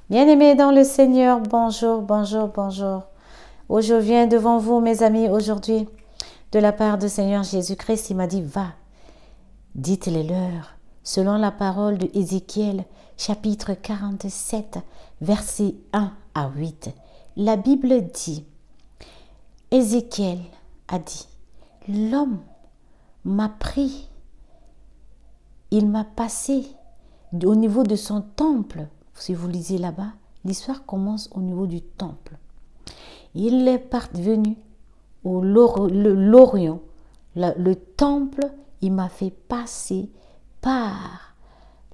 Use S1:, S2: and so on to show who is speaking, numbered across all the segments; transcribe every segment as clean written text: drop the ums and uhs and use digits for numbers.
S1: Bien-aimés dans le Seigneur, bonjour, bonjour, bonjour. Oh, je viens devant vous, mes amis, aujourd'hui, de la part du Seigneur Jésus-Christ. Il m'a dit, va, dites-les-leur, selon la parole de Ézéchiel, chapitre 47, versets 1 à 8. La Bible dit, Ézéchiel a dit, l'homme m'a pris, il m'a passé au niveau de son temple. Si vous lisez là-bas, l'histoire commence au niveau du temple. Il est parvenu au l'Orient, le temple, il m'a fait passer par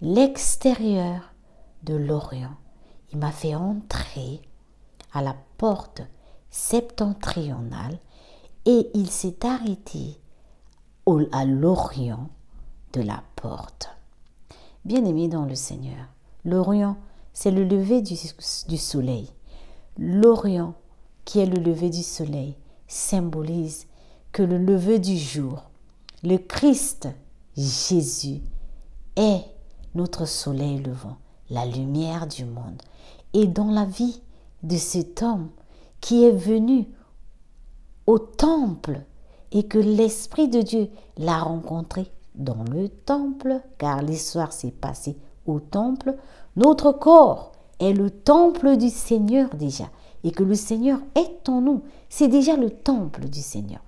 S1: l'extérieur de l'Orient. Il m'a fait entrer à la porte septentrionale et il s'est arrêté à l'Orient de la porte. Bien-aimé dans le Seigneur, l'Orient, c'est le lever du soleil. L'Orient, qui est le lever du soleil, symbolise que le lever du jour, le Christ Jésus, est notre soleil levant, la lumière du monde. Et dans la vie de cet homme qui est venu au temple et que l'Esprit de Dieu l'a rencontré dans le temple, car l'histoire s'est passée au temple, notre corps est le temple du Seigneur déjà, et que le Seigneur est en nous, c'est déjà le temple du Seigneur.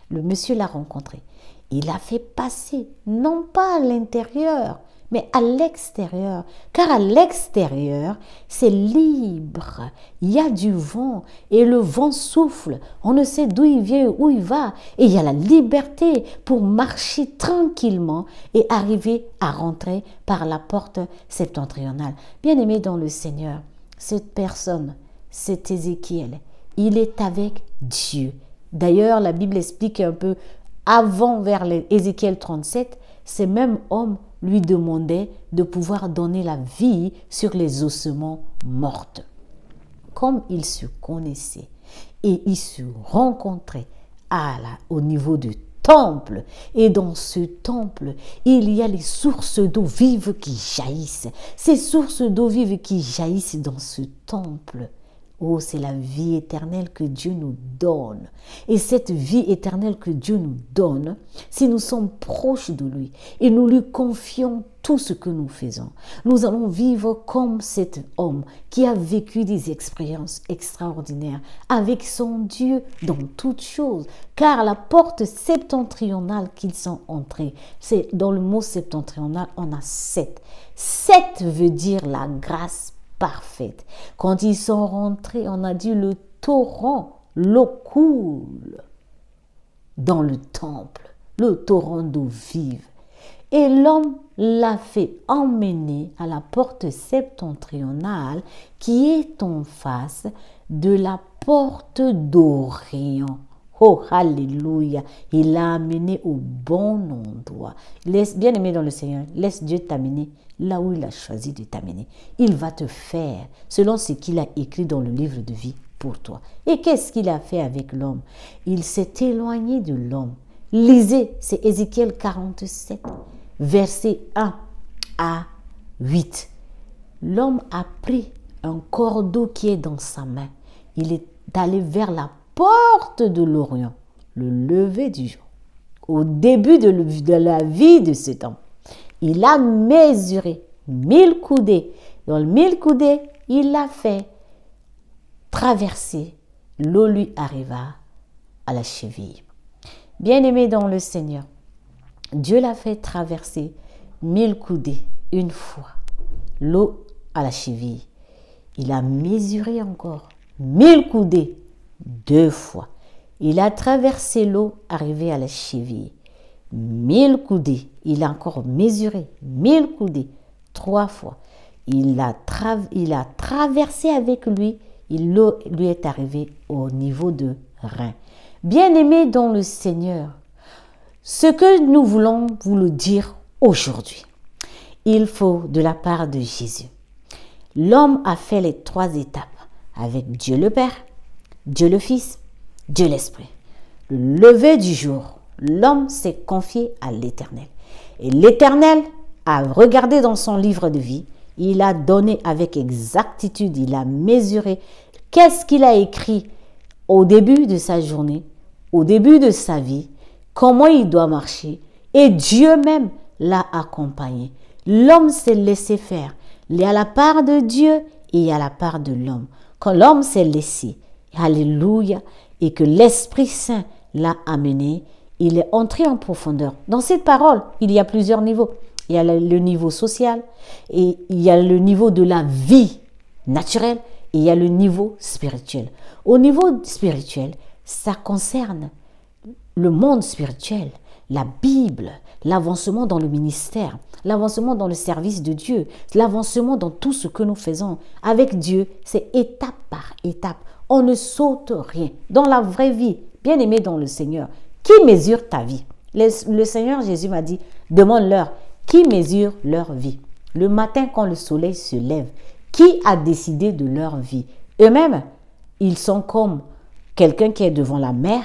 S1: Le monsieur l'a rencontré, il a fait passer, non pas à l'intérieur, mais à l'extérieur, car à l'extérieur, c'est libre, il y a du vent, et le vent souffle, on ne sait d'où il vient, où il va, et il y a la liberté pour marcher tranquillement et arriver à rentrer par la porte septentrionale. Bien-aimé dans le Seigneur, cette personne, c'est Ézéchiel, il est avec Dieu. D'ailleurs, la Bible explique un peu avant, vers Ézéchiel 37, ces mêmes hommes lui demandait de pouvoir donner la vie sur les ossements morts. Comme ils se connaissaient et ils se rencontraient au niveau du temple, et dans ce temple, il y a les sources d'eau vive qui jaillissent. Ces sources d'eau vive qui jaillissent dans ce temple, oh, c'est la vie éternelle que Dieu nous donne. Et cette vie éternelle que Dieu nous donne, si nous sommes proches de lui et nous lui confions tout ce que nous faisons, nous allons vivre comme cet homme qui a vécu des expériences extraordinaires avec son Dieu dans toutes choses. Car la porte septentrionale qu'ils sont entrés, c'est dans le mot septentrional, on a 7. 7 veut dire la grâce parfaite. Quand ils sont rentrés, on a dit le torrent, l'eau coule dans le temple, le torrent d'eau vive. Et l'homme l'a fait emmener à la porte septentrionale qui est en face de la porte d'Orient. Oh, alléluia, il l'a amené au bon endroit. Bien aimé dans le Seigneur, laisse Dieu t'amener là où il a choisi de t'amener. Il va te faire selon ce qu'il a écrit dans le livre de vie pour toi. Et qu'est-ce qu'il a fait avec l'homme? Il s'est éloigné de l'homme. Lisez, c'est Ézéchiel 47, versets 1 à 8. L'homme a pris un cordeau qui est dans sa main. Il est allé vers la porte de l'Orient, le lever du jour, au début de la vie de cet homme. Il a mesuré 1000 coudées. Dans le 1000 coudées, il l'a fait traverser. L'eau lui arriva à la cheville. Bien-aimé dans le Seigneur, Dieu l'a fait traverser 1000 coudées une fois. L'eau à la cheville. Il a mesuré encore 1000 coudées 2 fois. Il a traversé l'eau, arrivé à la cheville. 1000 coudées. Il a encore mesuré 1000 coudées 3 fois. Il a traversé avec lui. L'eau lui est arrivée au niveau de rein. Bien-aimé dans le Seigneur, ce que nous voulons vous le dire aujourd'hui, il faut de la part de Jésus. L'homme a fait les 3 étapes avec Dieu le Père, Dieu le Fils, Dieu l'Esprit. Le lever du jour, l'homme s'est confié à l'Éternel. Et l'Éternel a regardé dans son livre de vie, il a donné avec exactitude, il a mesuré. Qu'est-ce qu'il a écrit au début de sa journée, au début de sa vie, comment il doit marcher. Et Dieu même l'a accompagné. L'homme s'est laissé faire. Il y a la part de Dieu et il y a la part de l'homme. Quand l'homme s'est laissé, alléluia, et que l'Esprit Saint l'a amené, il est entré en profondeur. Dans cette parole, il y a plusieurs niveaux. Il y a le niveau social, et il y a le niveau de la vie naturelle, et il y a le niveau spirituel. Au niveau spirituel, ça concerne le monde spirituel, la Bible, l'avancement dans le ministère, l'avancement dans le service de Dieu, l'avancement dans tout ce que nous faisons. Avec Dieu, c'est étape par étape. On ne saute rien. Dans la vraie vie, bien aimé dans le Seigneur, qui mesure ta vie? Le Seigneur Jésus m'a dit, demande-leur qui mesure leur vie. Le matin quand le soleil se lève, qui a décidé de leur vie? Eux-mêmes, ils sont comme quelqu'un qui est devant la mer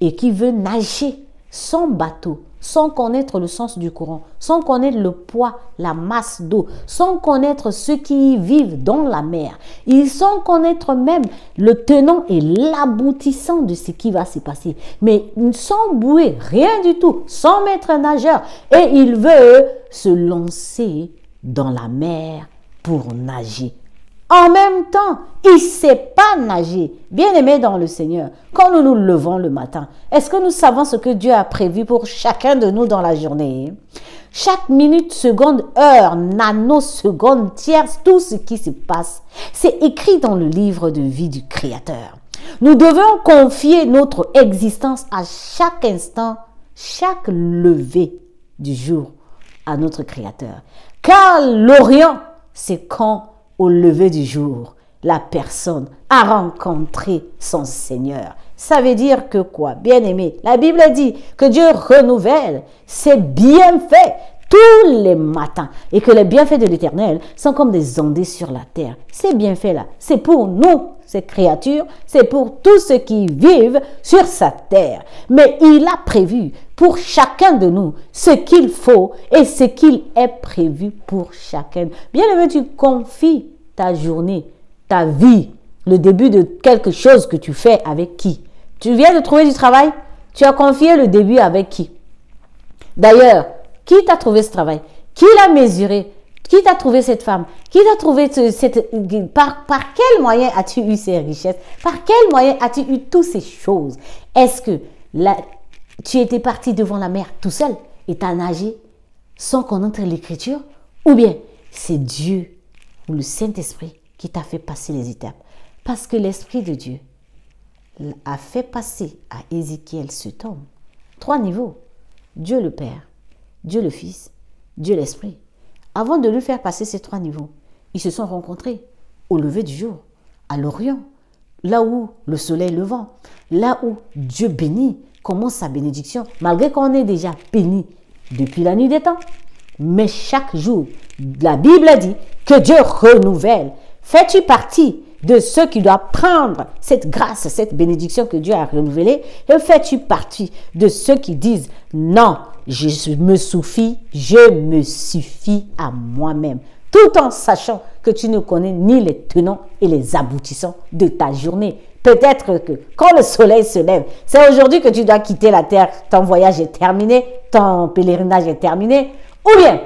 S1: et qui veut nager sans bateau, sans connaître le sens du courant, sans connaître le poids, la masse d'eau, sans connaître ceux qui y vivent dans la mer. Ils sans connaître même le tenant et l'aboutissant de ce qui va se passer. Mais sans bouée, rien du tout, sans maître nageur. Et il veut se lancer dans la mer pour nager. En même temps, il ne sait pas nager. Bien-aimé dans le Seigneur, quand nous nous levons le matin, est-ce que nous savons ce que Dieu a prévu pour chacun de nous dans la journée? Chaque minute, seconde, heure, nanoseconde, tierce, tout ce qui se passe, c'est écrit dans le livre de vie du Créateur. Nous devons confier notre existence à chaque instant, chaque lever du jour à notre Créateur. Car l'Orient, c'est quand au lever du jour, la personne a rencontré son Seigneur. Ça veut dire que quoi? Bien-aimé, la Bible dit que Dieu renouvelle ses bienfaits tous les matins et que les bienfaits de l'Éternel sont comme des ondées sur la terre. Ces bienfaits-là, c'est pour nous, ces créatures, c'est pour tous ceux qui vivent sur sa terre. Mais il a prévu pour chacun de nous ce qu'il faut et ce qu'il est prévu pour chacun. Bien-aimé, tu confies ta journée, ta vie, le début de quelque chose que tu fais avec qui? Tu viens de trouver du travail? Tu as confié le début avec qui? D'ailleurs, qui t'a trouvé ce travail? Qui l'a mesuré? Qui t'a trouvé cette femme? Qui t'a trouvé par quel moyen as-tu eu ces richesses? Par quel moyen as-tu eu toutes ces choses? Est-ce que tu étais parti devant la mer tout seul et t'as nagé sans connaître l'écriture? Ou bien c'est Dieu ou le Saint-Esprit qui t'a fait passer les étapes? Parce que l'Esprit de Dieu a fait passer à Ézéchiel cet homme 3 niveaux. Dieu le Père, Dieu le Fils, Dieu l'Esprit. Avant de lui faire passer ces 3 niveaux, ils se sont rencontrés au lever du jour, à l'Orient, là où le soleil levant, là où Dieu bénit, commence sa bénédiction, malgré qu'on est déjà béni depuis la nuit des temps. Mais chaque jour, la Bible dit que Dieu renouvelle. Fais-tu partie de ceux qui doivent prendre cette grâce, cette bénédiction que Dieu a renouvelée? Et fais-tu partie de ceux qui disent non, je me suffis à moi-même, tout en sachant que tu ne connais ni les tenants et les aboutissants de ta journée? Peut-être que quand le soleil se lève, c'est aujourd'hui que tu dois quitter la terre, ton voyage est terminé, ton pèlerinage est terminé, ou bien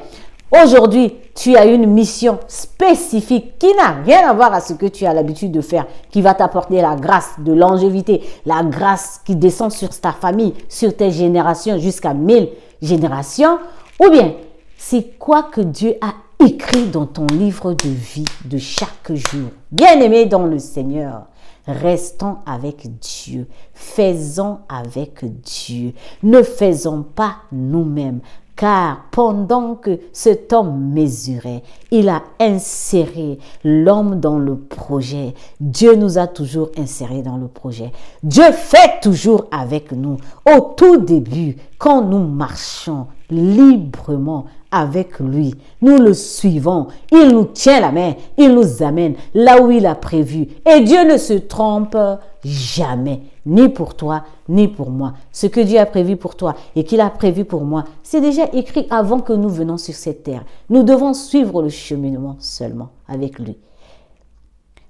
S1: aujourd'hui, tu as une mission spécifique qui n'a rien à voir à ce que tu as l'habitude de faire, qui va t'apporter la grâce de longévité, la grâce qui descend sur ta famille, sur tes générations, jusqu'à 1000 générations. Ou bien, c'est quoi que Dieu a écrit dans ton livre de vie de chaque jour? Bien-aimé dans le Seigneur, restons avec Dieu, faisons avec Dieu, ne faisons pas nous-mêmes. Car pendant que cet homme mesurait, il a inséré l'homme dans le projet. Dieu nous a toujours insérés dans le projet. Dieu fait toujours avec nous. Au tout début, quand nous marchons, librement avec lui. Nous le suivons. Il nous tient la main. Il nous amène là où il a prévu. Et Dieu ne se trompe jamais, ni pour toi, ni pour moi. Ce que Dieu a prévu pour toi et qu'il a prévu pour moi, c'est déjà écrit avant que nous venions sur cette terre. Nous devons suivre le cheminement seulement avec lui.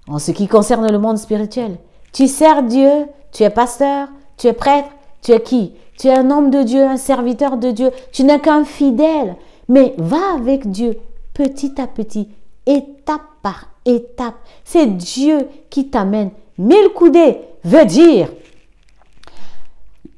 S1: En ce qui concerne le monde spirituel, tu sers Dieu, tu es pasteur, tu es prêtre, tu es qui? Tu es un homme de Dieu, un serviteur de Dieu, tu n'es qu'un fidèle. Mais va avec Dieu petit à petit, étape par étape. C'est Dieu qui t'amène. 1000 coudées veut dire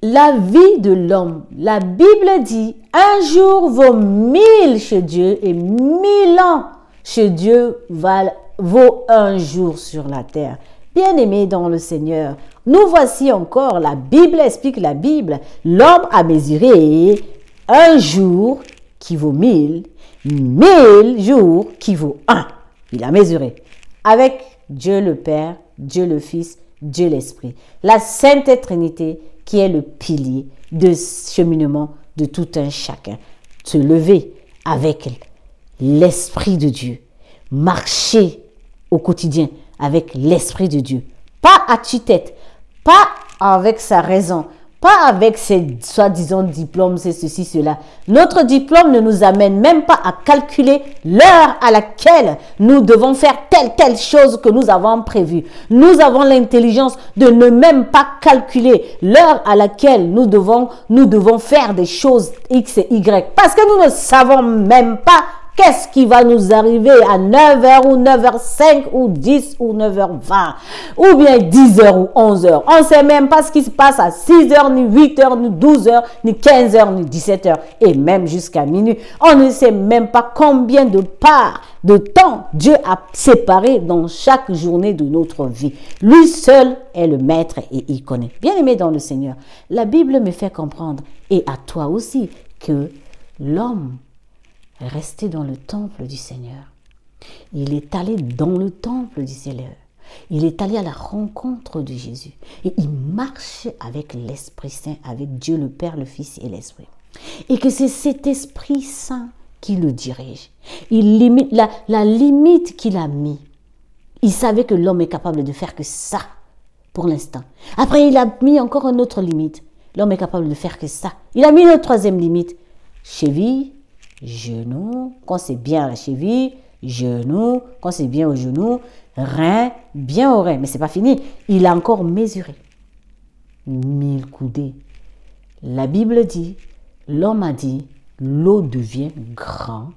S1: la vie de l'homme. La Bible dit, un jour vaut 1000 chez Dieu et 1000 ans chez Dieu vaut un jour sur la terre. Bien-aimés dans le Seigneur, nous voici encore, la Bible explique la Bible. L'homme a mesuré un jour qui vaut 1000, 1000 jours qui vaut 1. Il a mesuré avec Dieu le Père, Dieu le Fils, Dieu l'Esprit. La Sainte Trinité qui est le pilier de cheminement de tout un chacun. Se lever avec l'Esprit de Dieu. Marcher au quotidien avec l'Esprit de Dieu. Pas à tue-tête, pas avec sa raison, pas avec ses soi-disant diplômes, c'est ceci, cela. Notre diplôme ne nous amène même pas à calculer l'heure à laquelle nous devons faire telle chose que nous avons prévue. Nous avons l'intelligence de ne même pas calculer l'heure à laquelle nous devons faire des choses X et Y. Parce que nous ne savons même pas qu'est-ce qui va nous arriver à 9h ou 9h05 ou 10 ou 9h20 ou bien 10h ou 11h. On ne sait même pas ce qui se passe à 6h, ni 8h, ni 12h, ni 15h, ni 17h et même jusqu'à minuit. On ne sait même pas combien de parts de temps Dieu a séparé dans chaque journée de notre vie. Lui seul est le maître et il connaît. Bien-aimé dans le Seigneur, la Bible me fait comprendre et à toi aussi que l'homme resté dans le temple du Seigneur. Il est allé dans le temple du Seigneur. Il est allé à la rencontre de Jésus. Et il marche avec l'Esprit Saint, avec Dieu le Père, le Fils et l'Esprit. Et que c'est cet Esprit Saint qui le dirige. Il limite la limite qu'il a mis. Il savait que l'homme est capable de faire que ça pour l'instant. Après, il a mis encore une autre limite. L'homme est capable de faire que ça. Il a mis une troisième limite. Cheville, genou, quand c'est bien à la cheville, genou, quand c'est bien au genou, rein, bien au rein. Mais c'est pas fini. Il a encore mesuré 1000 coudées. La Bible dit, l'homme a dit, l'eau devient grand,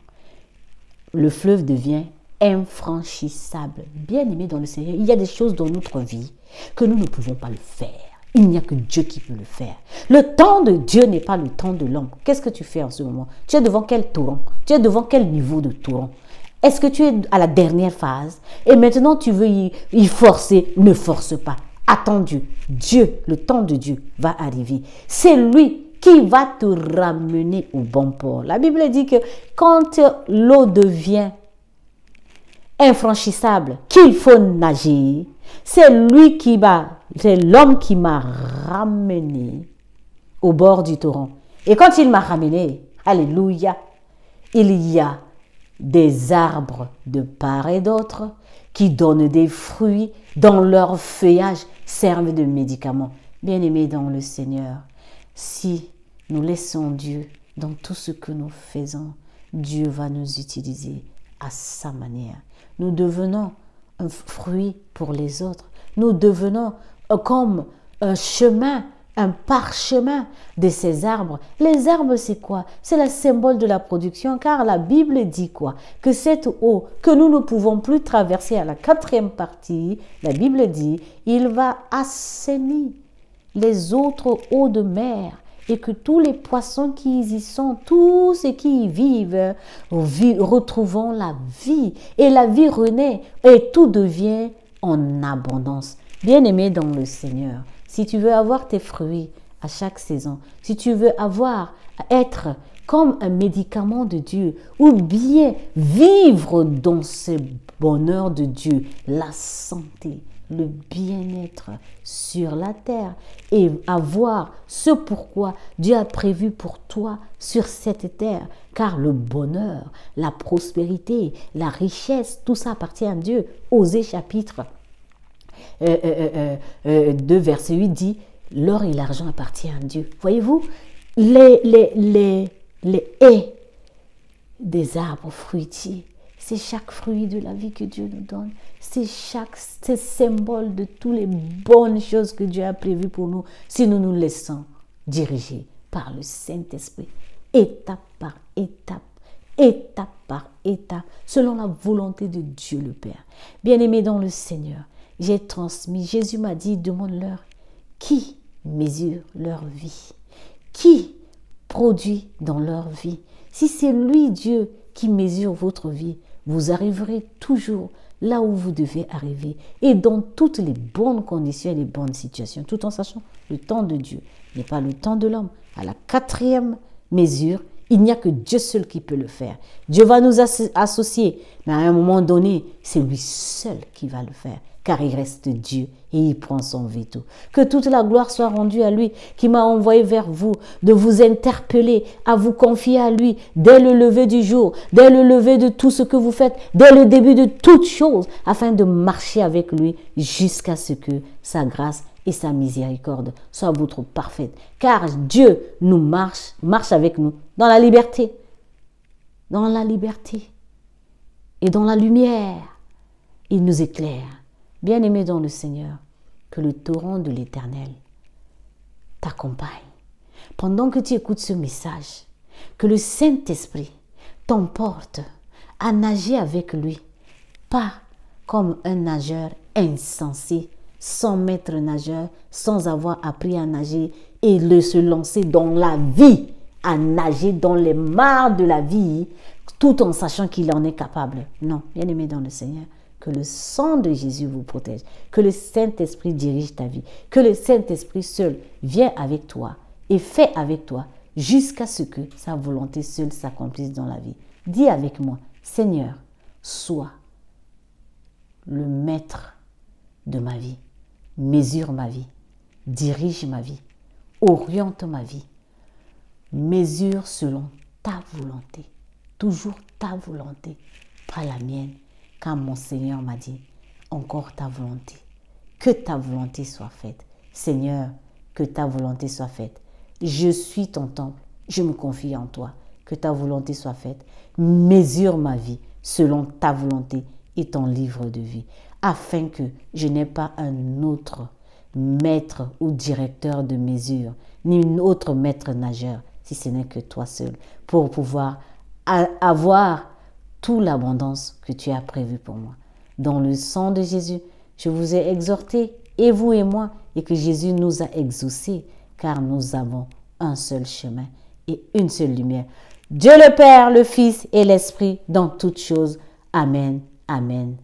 S1: le fleuve devient infranchissable. Bien-aimé dans le Seigneur, il y a des choses dans notre vie que nous ne pouvons pas le faire. Il n'y a que Dieu qui peut le faire. Le temps de Dieu n'est pas le temps de l'homme. Qu'est-ce que tu fais en ce moment? Tu es devant quel torrent? Tu es devant quel niveau de torrent? Est-ce que tu es à la dernière phase et maintenant tu veux y forcer? Ne force pas. Attends Dieu. Dieu, le temps de Dieu va arriver. C'est lui qui va te ramener au bon port. La Bible dit que quand l'eau devient infranchissable, qu'il faut nager, c'est l'homme qui m'a ramené au bord du torrent. Et quand il m'a ramené, alléluia, il y a des arbres de part et d'autre qui donnent des fruits, dont leur feuillage servent de médicaments. Bien-aimés dans le Seigneur, si nous laissons Dieu dans tout ce que nous faisons, Dieu va nous utiliser à sa manière. Nous devenons un fruit pour les autres. Nous devenons comme un chemin, un parchemin de ces arbres. Les arbres, c'est quoi? C'est le symbole de la production, car la Bible dit quoi? Que cette eau que nous ne pouvons plus traverser à la 4e partie, la Bible dit, il va assainir les autres eaux de mer et que tous les poissons qui y sont, tous ceux qui y vivent, retrouvons la vie. Et la vie renaît et tout devient en abondance. Bien-aimé dans le Seigneur, si tu veux avoir tes fruits à chaque saison, si tu veux être comme un médicament de Dieu, ou bien vivre dans ce bonheur de Dieu, la santé, le bien-être sur la terre et avoir ce pourquoi Dieu a prévu pour toi sur cette terre. Car le bonheur, la prospérité, la richesse, tout ça appartient à Dieu. Osée chapitre 2, verset 8 dit, l'or et l'argent appartiennent à Dieu. Voyez-vous, les haies des arbres fruitiers, c'est chaque fruit de la vie que Dieu nous donne. C'est symbole de toutes les bonnes choses que Dieu a prévues pour nous si nous nous laissons diriger par le Saint-Esprit, étape par étape, étape par étape, selon la volonté de Dieu le Père. Bien-aimés dans le Seigneur, j'ai transmis, Jésus m'a dit, demande-leur qui mesure leur vie, qui produit dans leur vie. Si c'est lui, Dieu, qui mesure votre vie, vous arriverez toujours là où vous devez arriver et dans toutes les bonnes conditions et les bonnes situations, tout en sachant le temps de Dieu n'est pas le temps de l'homme. À la 4e mesure, il n'y a que Dieu seul qui peut le faire. Dieu va nous associer, mais à un moment donné, c'est lui seul qui va le faire, car il reste Dieu et il prend son veto. Que toute la gloire soit rendue à lui qui m'a envoyé vers vous, de vous interpeller, à vous confier à lui dès le lever du jour, dès le lever de tout ce que vous faites, dès le début de toutes choses, afin de marcher avec lui jusqu'à ce que sa grâce et sa miséricorde soient votre parfaite. Car Dieu nous marche avec nous dans la liberté et dans la lumière. Il nous éclaire. Bien-aimé dans le Seigneur, que le torrent de l'Éternel t'accompagne. Pendant que tu écoutes ce message, que le Saint-Esprit t'emporte à nager avec lui, pas comme un nageur insensé, sans maître nageur, sans avoir appris à nager et se lancer dans la vie, à nager dans les mares de la vie, tout en sachant qu'il en est capable. Non, bien-aimé dans le Seigneur, que le sang de Jésus vous protège, que le Saint-Esprit dirige ta vie, que le Saint-Esprit seul vient avec toi et fait avec toi jusqu'à ce que sa volonté seule s'accomplisse dans la vie. Dis avec moi, Seigneur, sois le maître de ma vie, mesure ma vie, dirige ma vie, oriente ma vie, mesure selon ta volonté, toujours ta volonté, pas la mienne. Quand mon Seigneur m'a dit, encore ta volonté, que ta volonté soit faite. Seigneur, que ta volonté soit faite. Je suis ton temple, je me confie en toi, que ta volonté soit faite. Mesure ma vie selon ta volonté et ton livre de vie, afin que je n'ai pas un autre maître ou directeur de mesure, ni un autre maître nageur, si ce n'est que toi seul, pour pouvoir avoir toute l'abondance que tu as prévue pour moi. Dans le sang de Jésus, je vous ai exhorté, et vous et moi, et que Jésus nous a exaucés, car nous avons un seul chemin et une seule lumière. Dieu le Père, le Fils et l'Esprit dans toutes choses. Amen, amen,